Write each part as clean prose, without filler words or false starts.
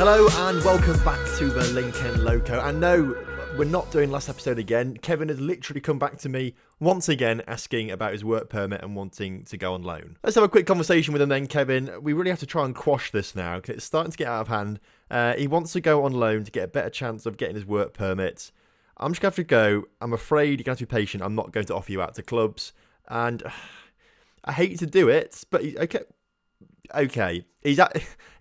Hello and welcome back to the Lincoln Loco. And no, we're not doing last episode again. Kevin has literally come back to me once again asking about his work permit and wanting to go on loan. Let's have a quick conversation with him then, Kevin. We really have to try and quash this now because it's starting to get out of hand. He wants to go on loan to get a better chance of getting his work permit. I'm just going to have to go. I'm afraid you're going to have to be patient. I'm not going to offer you out to clubs. And I hate to do it, but okay.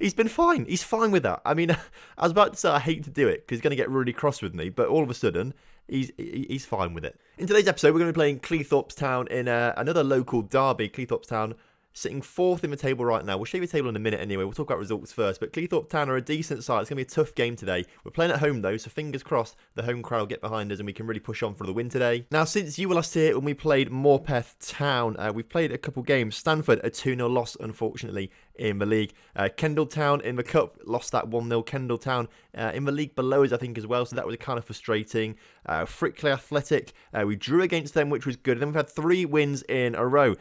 He's been fine. He's fine with that. I mean, I was about to say I hate to do it because he's going to get really cross with me, but all of a sudden, he's fine with it. In today's episode, we're going to be playing Cleethorpes Town in another local derby. Cleethorpes Town sitting fourth in the table right now. We'll show you the table in a minute anyway. We'll talk about results first. But Cleethorpes Town are a decent side. It's going to be a tough game today. We're playing at home though, so fingers crossed the home crowd will get behind us and we can really push on for the win today. Now, since you were last here when we played Morpeth Town, we've played a couple games. Stanford, a 2-0 loss, unfortunately, in the league. Kendal Town in the cup lost that 1-0. Kendal Town in the league below us, I think, as well. So that was kind of frustrating. Frickley Athletic, we drew against them, which was good. And then we've had 3 wins in a row.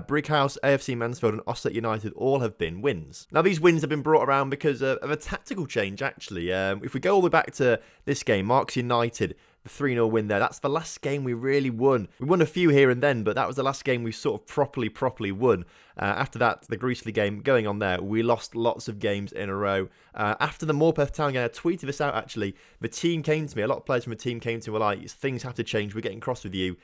Brighouse, AFC Mansfield and Ossett United all have been wins. Now, these wins have been brought around because of a tactical change, actually. If we go all the way back to this game, Marks United, the 3-0 win there. That's the last game we really won. We won a few here and then, but that was the last game we sort of properly won. After that, the Greasley game going on there, we lost lots of games in a row. After the Morpeth Town game, I tweeted this out actually. The team came to me, a lot of players from the team came to me, were like, things have to change, we're getting cross with you.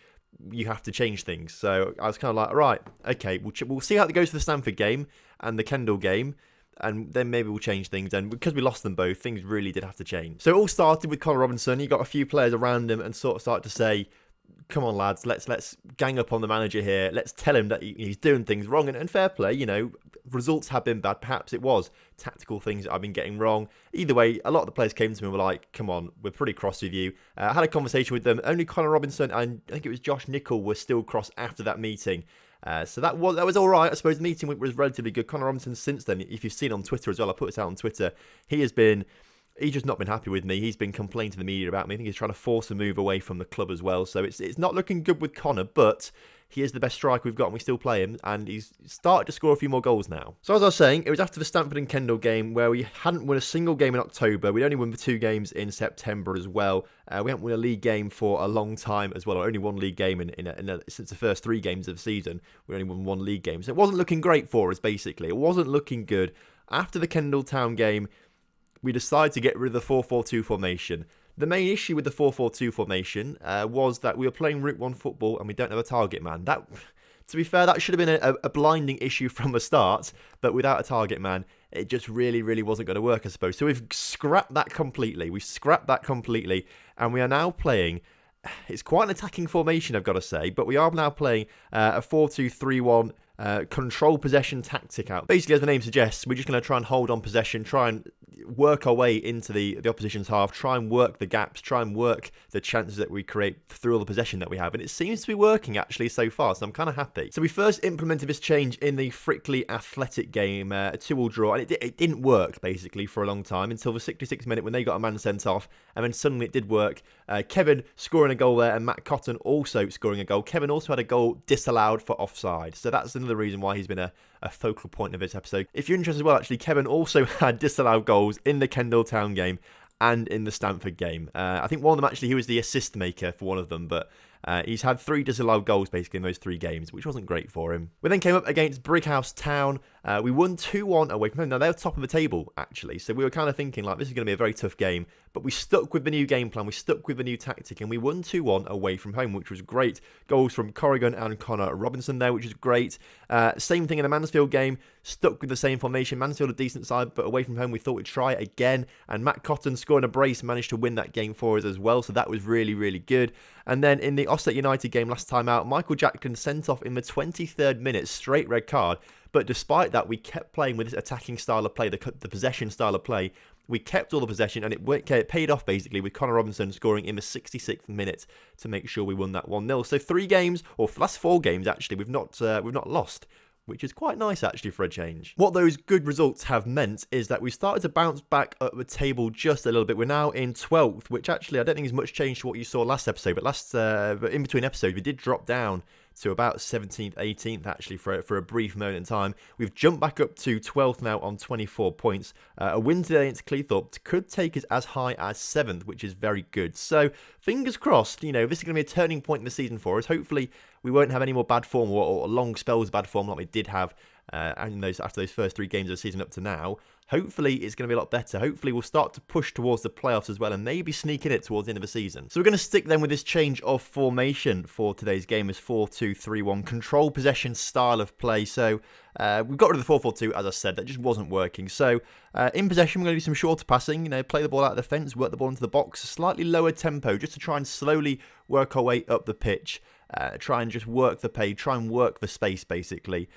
You have to change things. So I was kind of like, right, okay, we'll see how it goes for the Stanford game and the Kendal game. And then maybe we'll change things. And because we lost them both, things really did have to change. So it all started with Connor Robinson. He got a few players around him and sort of started to say, come on, lads, let's gang up on the manager here. Let's tell him that he's doing things wrong. And fair play, you know, results have been bad. Perhaps it was tactical things that I've been getting wrong. Either way, a lot of the players came to me and were like, come on, we're pretty cross with you. I had a conversation with them. Only Connor Robinson and I think it was Josh Nichol were still cross after that meeting. So that was all right. I suppose the meeting was relatively good. Connor Robinson since then, if you've seen on Twitter as well, I put this out on Twitter, he's just not been happy with me. He's been complaining to the media about me. I think he's trying to force a move away from the club as well. So it's not looking good with Connor, but he is the best striker we've got and we still play him. And he's started to score a few more goals now. So as I was saying, it was after the Stanford and Kendal game where we hadn't won a single game in October. We'd only won the 2 games in September as well. We haven't won a league game for a long time as well. Or only one league game since the first 3 games of the season. We only won 1 league game. So it wasn't looking great for us, basically. It wasn't looking good. After the Kendal Town game, we decided to get rid of the 4-4-2 formation. The main issue with the 4-4-2 formation was that we were playing Route 1 football and we don't have a target man. That, to be fair, that should have been a blinding issue from the start, but without a target man, it just really wasn't going to work, I suppose. So we've scrapped that completely. And we are now playing, it's quite an attacking formation, I've got to say, but we are now playing a 4-2-3-1 control possession tactic out. Basically, as the name suggests, we're just going to try and hold on possession, try and work our way into the opposition's half, try and work the gaps, try and work the chances that we create through all the possession that we have. And it seems to be working actually so far, so I'm kind of happy. So we first implemented this change in the Frickley Athletic game, a 2-2 draw, and it didn't work basically for a long time until the 66th minute when they got a man sent off, and then suddenly it did work. Kevin scoring a goal there and Matt Cotton also scoring a goal. Kevin also had a goal disallowed for offside, so that's another reason why he's been a focal point of this episode. If you're interested as well, actually, Kevin also had disallowed goals in the Kendal Town game and in the Stanford game. I think one of them actually, he was the assist maker for one of them, but he's had 3 disallowed goals basically in those 3 games, which wasn't great for him. We then came up against Brighouse Town. We won 2-1 away from home. Now, they're top of the table, actually, so we were kind of thinking, like, this is going to be a very tough game, but we stuck with the new game plan, we stuck with the new tactic, and we won 2-1 away from home, which was great. Goals from Corrigan and Connor Robinson there, which is great. Same thing in the Mansfield game, stuck with the same formation. Mansfield a decent side, but away from home, we thought we'd try it again, and Matt Cotton scoring a brace managed to win that game for us as well, so that was really good. And then in the Ossett United game last time out, Michael Jackson sent off in the 23rd minute, straight red card. But despite that, we kept playing with this attacking style of play, the possession style of play. We kept all the possession, and it paid off basically with Connor Robinson scoring in the 66th minute to make sure we won that 1-0. So 3 games, or last 4 games actually, we've not lost, which is quite nice actually for a change. What those good results have meant is that we started to bounce back up the table just a little bit. We're now in 12th, which actually I don't think is much change to what you saw last episode, but in between episodes we did drop down to about 17th, 18th actually for a brief moment in time. We've jumped back up to 12th now on 24 points. A win today against Cleethorpes could take us as high as 7th, which is very good. So fingers crossed, this is going to be a turning point in the season for us. Hopefully we won't have any more bad form or long spells of bad form like we did have after those first 3 games of the season up to now. Hopefully it's going to be a lot better. Hopefully we'll start to push towards the playoffs as well and maybe sneak in it towards the end of the season. So we're going to stick then with this change of formation for today's game as 4-2-3-1 control possession style of play. So we've got rid of the 4-4-2, as I said. That just wasn't working. So in possession, we're going to do some shorter passing, play the ball out of the fence, work the ball into the box, slightly lower tempo just to try and slowly work our way up the pitch. Try and just work the pace, try and work the space, basically.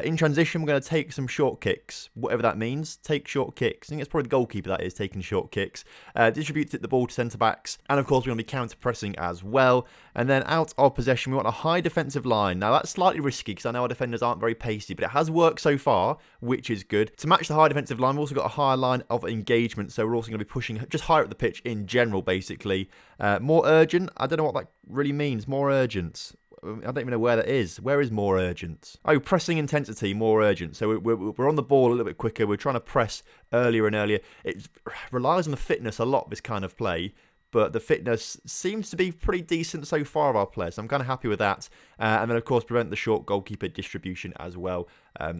In transition, we're going to take some short kicks, whatever that means. Take short kicks. I think it's probably the goalkeeper that is taking short kicks. Distribute the ball to centre-backs. And, of course, we're going to be counter-pressing as well. And then out of possession, we want a high defensive line. Now, that's slightly risky because I know our defenders aren't very pacey, but it has worked so far, which is good. To match the high defensive line, we've also got a higher line of engagement, so we're also going to be pushing just higher up the pitch in general, basically. More urgent. I don't know what that really means. More urgent. I don't even know where that is. Where is more urgent? Oh, pressing intensity, more urgent. So we're on the ball a little bit quicker. We're trying to press earlier and earlier. It relies on the fitness a lot, this kind of play. But the fitness seems to be pretty decent so far of our players. So I'm kind of happy with that. And then, of course, prevent the short goalkeeper distribution as well.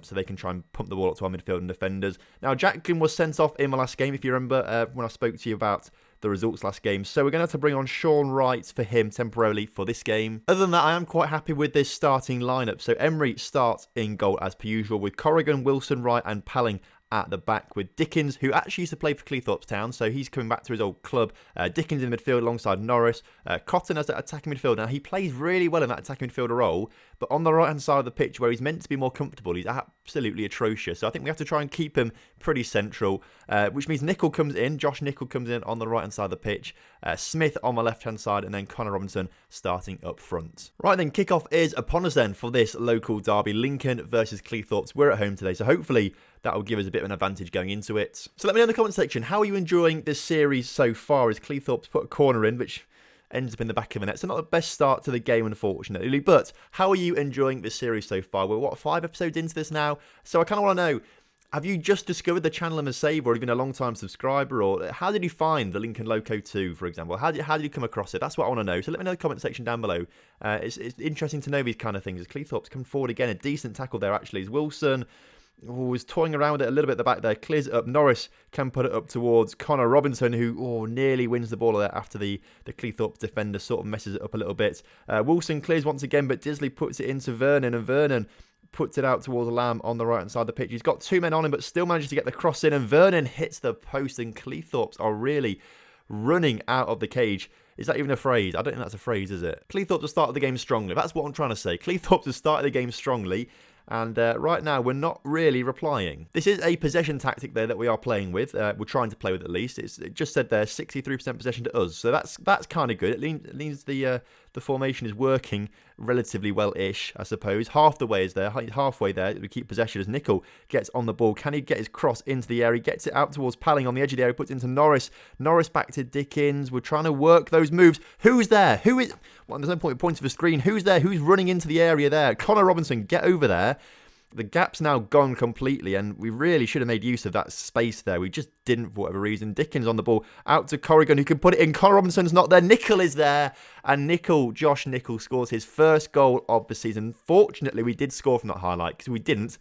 So they can try and pump the ball up to our midfield and defenders. Now, Jackson was sent off in my last game, if you remember, when I spoke to you about the results last game. So we're going to have to bring on Sean Wright for him temporarily for this game. Other than that, I am quite happy with this starting lineup. So Emery starts in goal as per usual with Corrigan, Wilson, Wright and Palling at the back with Dickens, who actually used to play for Cleethorpes Town, so he's coming back to his old club. Dickens in the midfield alongside Norris. Cotton as the attacking midfielder. Now, he plays really well in that attacking midfielder role, but on the right-hand side of the pitch where he's meant to be more comfortable, he's absolutely atrocious. So I think we have to try and keep him pretty central, which means Nicol comes in. Josh Nicol comes in on the right-hand side of the pitch. Smith on the left-hand side, and then Connor Robinson starting up front. Right then, kickoff is upon us then for this local derby. Lincoln versus Cleethorpes. We're at home today, so hopefully that will give us a bit of an advantage going into it. So let me know in the comment section, how are you enjoying this series so far as Cleethorpes put a corner in, which ends up in the back of the net. So not the best start to the game, unfortunately. But how are you enjoying this series so far? We're, 5 episodes into this now? So I kind of want to know, have you just discovered the channel and a save, or have you been a long-time subscriber, or how did you find the Lincoln Loco 2, for example? How did you come across it? That's what I want to know. So let me know in the comment section down below. It's interesting to know these kind of things. As Cleethorpes come forward again, a decent tackle there, actually, is Wilson. Was toying around with it a little bit at the back there. Clears it up. Norris can put it up towards Connor Robinson, who nearly wins the ball there after the Cleethorpes defender sort of messes it up a little bit. Wilson clears once again, but Disley puts it into Vernon, and Vernon puts it out towards Lamb on the right-hand side of the pitch. He's got 2 men on him, but still manages to get the cross in, and Vernon hits the post, and Cleethorpes are really running out of the cage. Is that even a phrase? I don't think that's a phrase, is it? Cleethorpes have started the game strongly. That's what I'm trying to say. Cleethorpes have started the game strongly. And right now, we're not really replying. This is a possession tactic there that we are playing with. We're trying to play with at least. It just said there 63% possession to us. So that's kind of good. It means the formation is working relatively well-ish, I suppose. Half the way is there. Halfway there, we keep possession as Nicol gets on the ball. Can he get his cross into the area? He gets it out towards Palling on the edge of the area. Puts it into Norris. Norris back to Dickens. We're trying to work those moves. Who's there? Who is... Well, there's no point pointing to the screen. Who's there? Who's running into the area there? Connor Robinson, get over there. The gap's now gone completely, and we really should have made use of that space there. We just didn't for whatever reason. Dickens on the ball, out to Corrigan, who can put it in. Connor Robinson's not there. Nicol is there, and Josh Nicol scores his first goal of the season. Fortunately, we did score from that highlight, because we didn't.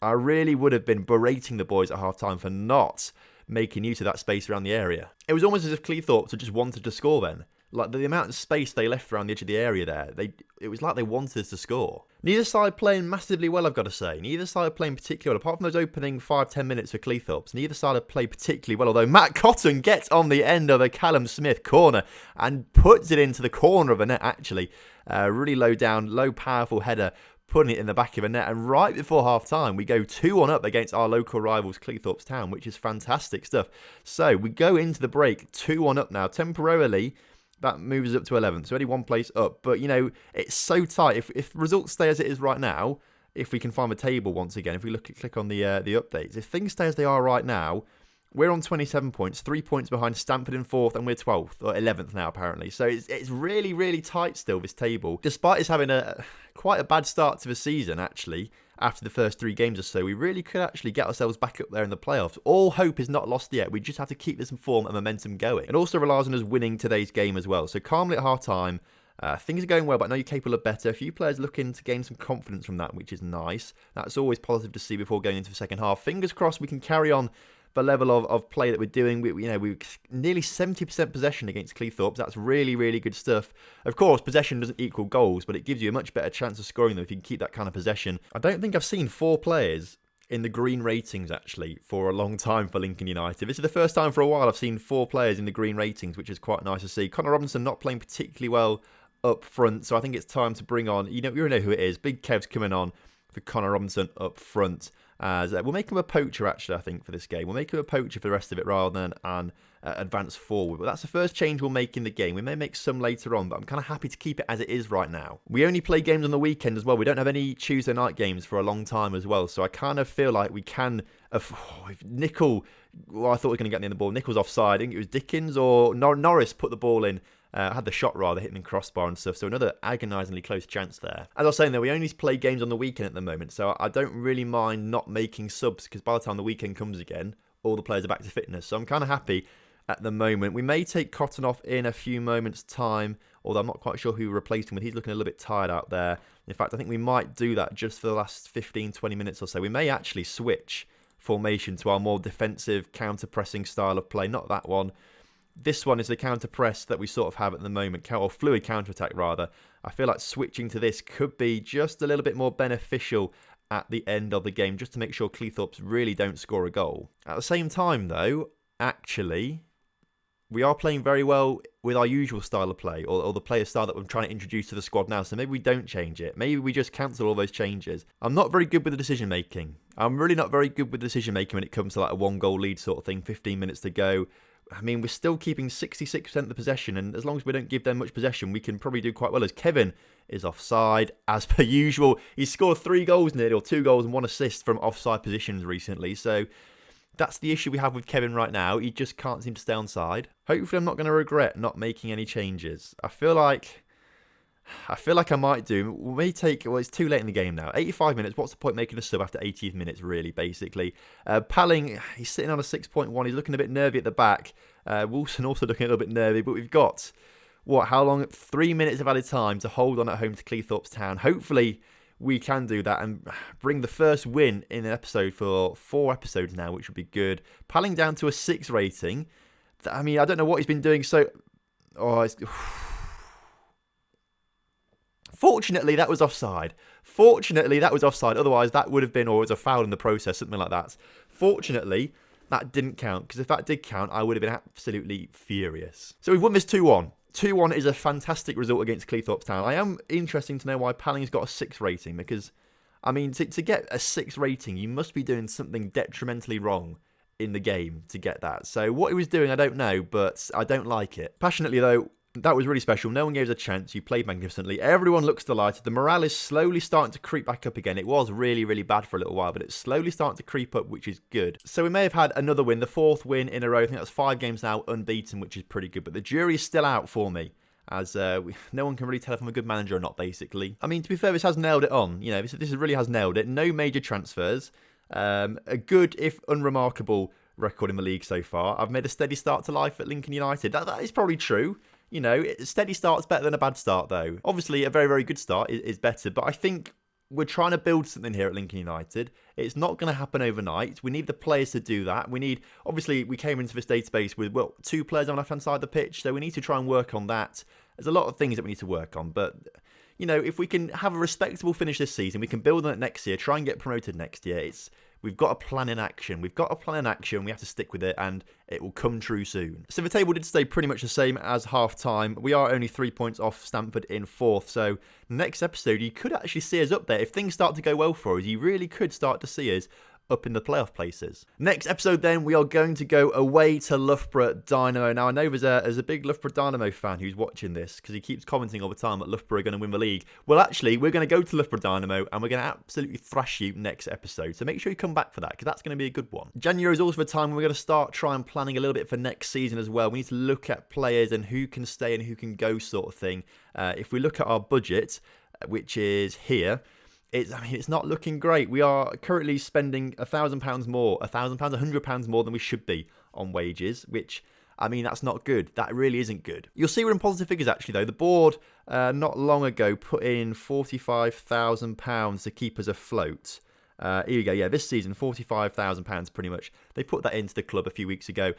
I really would have been berating the boys at half-time for not making use of that space around the area. It was almost as if Cleethorpes had just wanted to score then. Like, the amount of space they left around the edge of the area there, it was like they wanted us to score. Neither side playing massively well, I've got to say. Neither side playing particularly well. Apart from those opening 5-10 minutes for Cleethorpes, neither side have played particularly well. Although Matt Cotton gets on the end of a Callum Smith corner and puts it into the corner of a net, actually. Really low down, low powerful header, putting it in the back of a net. And right before half-time, we go 2-1 up against our local rivals, Cleethorpes Town, which is fantastic stuff. So we go into the break 2-1 up now. Temporarily, that moves us up to 11th, so only 1 place up. But, it's so tight. If results stay as it is right now, if we can find the table once again, if we click on the updates, if things stay as they are right now, We're on 27 points, 3 points behind Stamford in 4th, and we're 12th, or 11th now, apparently. So it's really, really tight still, this table. Despite us having quite a bad start to the season, actually, after the first 3 games or so, we really could actually get ourselves back up there in the playoffs. All hope is not lost yet. We just have to keep this form and momentum going. It also relies on us winning today's game as well. So calmly at half-time, things are going well, but I know you're capable of better. A few players looking to gain some confidence from that, which is nice. That's always positive to see before going into the second half. Fingers crossed we can carry on the level of play that we're doing. We nearly 70% possession against Cleethorpes. That's really, really good stuff. Of course, possession doesn't equal goals, but it gives you a much better chance of scoring them if you can keep that kind of possession. I don't think I've seen 4 players in the green ratings, actually, for a long time for Lincoln United. This is the first time for a while I've seen 4 players in the green ratings, which is quite nice to see. Connor Robinson not playing particularly well up front, so I think it's time to bring on, you know who it is. Big Kev's coming on for Connor Robinson up front. As we'll make him a poacher, actually, I think, for this game. We'll make him a poacher for the rest of it rather than an advance forward. But that's the first change we'll make in the game. We may make some later on, but I'm kind of happy to keep it as it is right now. We only play games on the weekend as well. We don't have any Tuesday night games for a long time as well. So I kind of feel like we can... if Nickel... Well, I thought we were going to get in the ball. Nickel's offside. I think it was Dickens or Norris put the ball in. Had the shot rather, hitting in crossbar and stuff. So another agonisingly close chance there. As I was saying though, we only play games on the weekend at the moment. So I don't really mind not making subs because by the time the weekend comes again, all the players are back to fitness. So I'm kind of happy at the moment. We may take Cotton off in a few moments' time, although I'm not quite sure who replaced him with. He's looking a little bit tired out there. In fact, I think we might do that just for the last 15-20 minutes or so. We may actually switch formation to our more defensive counter-pressing style of play. Not that one. This one is the counter-press that we sort of have at the moment, or fluid counter-attack rather. I feel like switching to this could be just a little bit more beneficial at the end of the game, just to make sure Cleethorpes really don't score a goal. At the same time though, actually, we are playing very well with our usual style of play, or the player style that we're trying to introduce to the squad now, so maybe we don't change it. Maybe we just cancel all those changes. I'm not very good with the decision making. I'm really not very good with decision making when it comes to like a 1-goal lead sort of thing, 15 minutes to go. I mean, we're still keeping 66% of the possession, and as long as we don't give them much possession, we can probably do quite well. As Kevin is offside, as per usual. He's scored 3 goals nearly, or 2 goals and 1 assist from offside positions recently, so that's the issue we have with Kevin right now. He just can't seem to stay onside. Hopefully I'm not going to regret not making any changes. I feel like I might do. We may take... Well, it's too late in the game now. 85 minutes. What's the point making a sub after 80 minutes, really, basically? Palling, he's sitting on a 6.1. He's looking a bit nervy at the back. Wilson also looking a little bit nervy. But we've got, how long? 3 minutes of added time to hold on at home to Cleethorpes Town. Hopefully we can do that and bring the first win in an episode for 4 episodes now, which would be good. Palling down to a 6 rating. I mean, I don't know what he's been doing. So... Fortunately, that was offside. Otherwise, that would have been, or it was a foul in the process, something like that. Fortunately, that didn't count, because if that did count, I would have been absolutely furious. So we've won this 2-1. 2-1 is a fantastic result against Cleethorpes Town. I am interested to know why Palling's got a 6 rating, because, I mean, to get a 6 rating, you must be doing something detrimentally wrong in the game to get that. So what he was doing, I don't know, but I don't like it. Passionately, though, that was really special. No one gave us a chance. You played magnificently. Everyone looks delighted. The morale is slowly starting to creep back up again. It was really, really bad for a little while, but it's slowly starting to creep up, which is good. So we may have had another win, the 4th win in a row. I think that's 5 games now unbeaten, which is pretty good. But the jury is still out for me, as no one can really tell if I'm a good manager or not, basically. I mean, to be fair, this has nailed it on. You know, this really has nailed it. No major transfers. A good, if unremarkable, record in the league so far. I've made a steady start to life at Lincoln United. That is probably true. You know, a steady start's better than a bad start, though. Obviously, a very, very good start is better, but I think we're trying to build something here at Lincoln United. It's not going to happen overnight. We need the players to do that. Obviously, we came into this database with, 2 players on the left-hand side of the pitch, so we need to try and work on that. There's a lot of things that we need to work on, but, you know, if we can have a respectable finish this season, we can build on it next year, try and get promoted next year. We've got a plan in action. We have to stick with it, and it will come true soon. So the table did stay pretty much the same as half-time. We are only 3 points off Stamford in 4th, so next episode, you could actually see us up there. If things start to go well for us, you really could start to see us up in the playoff places. Next episode then, we are going to go away to Loughborough Dynamo. Now I know there's a big Loughborough Dynamo fan who's watching this because he keeps commenting all the time that Loughborough are going to win the league. Well actually, we're going to go to Loughborough Dynamo and we're going to absolutely thrash you next episode. So make sure you come back for that because that's going to be a good one. January is also the time when we're going to start trying planning a little bit for next season as well. We need to look at players and who can stay and who can go sort of thing. If we look at our budget, which is here, it's not looking great. We are currently spending £1,000 more, £100 more than we should be on wages, which, I mean, that's not good. That really isn't good. You'll see we're in positive figures, actually, though. The board, not long ago, put in £45,000 to keep us afloat. Here we go. Yeah, this season, £45,000 pretty much. They put that into the club a few weeks ago.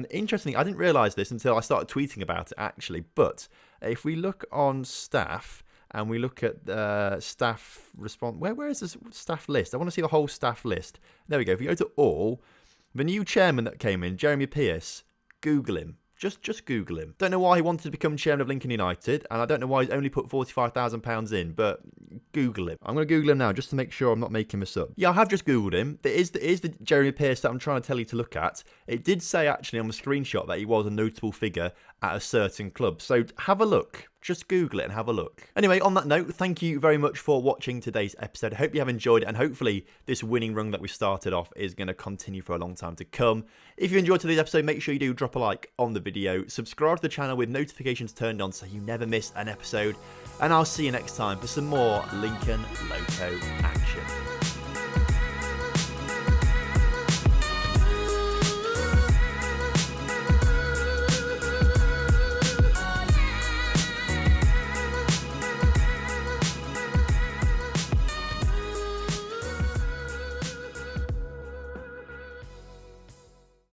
Interestingly, I didn't realise this until I started tweeting about it, actually. But if we look on staff... and we look at staff response. Where is this staff list? I want to see the whole staff list. There we go. If you go to all, the new chairman that came in, Jeremy Pearce, Google him. Just Google him. Don't know why he wanted to become chairman of Lincoln United, and I don't know why he's only put £45,000 in, but Google him. I'm going to Google him now just to make sure I'm not making this up. Yeah, I have just Googled him. It is the Jeremy Pearce that I'm trying to tell you to look at. It did say actually on the screenshot that he was a notable figure at a certain club. So have a look. Just Google it and have a look. Anyway, on that note, thank you very much for watching today's episode. I hope you have enjoyed it, and hopefully this winning run that we started off is going to continue for a long time to come. If you enjoyed today's episode, make sure you do drop a like on the video, subscribe to the channel with notifications turned on so you never miss an episode, and I'll see you next time for some more Lincoln Loco action.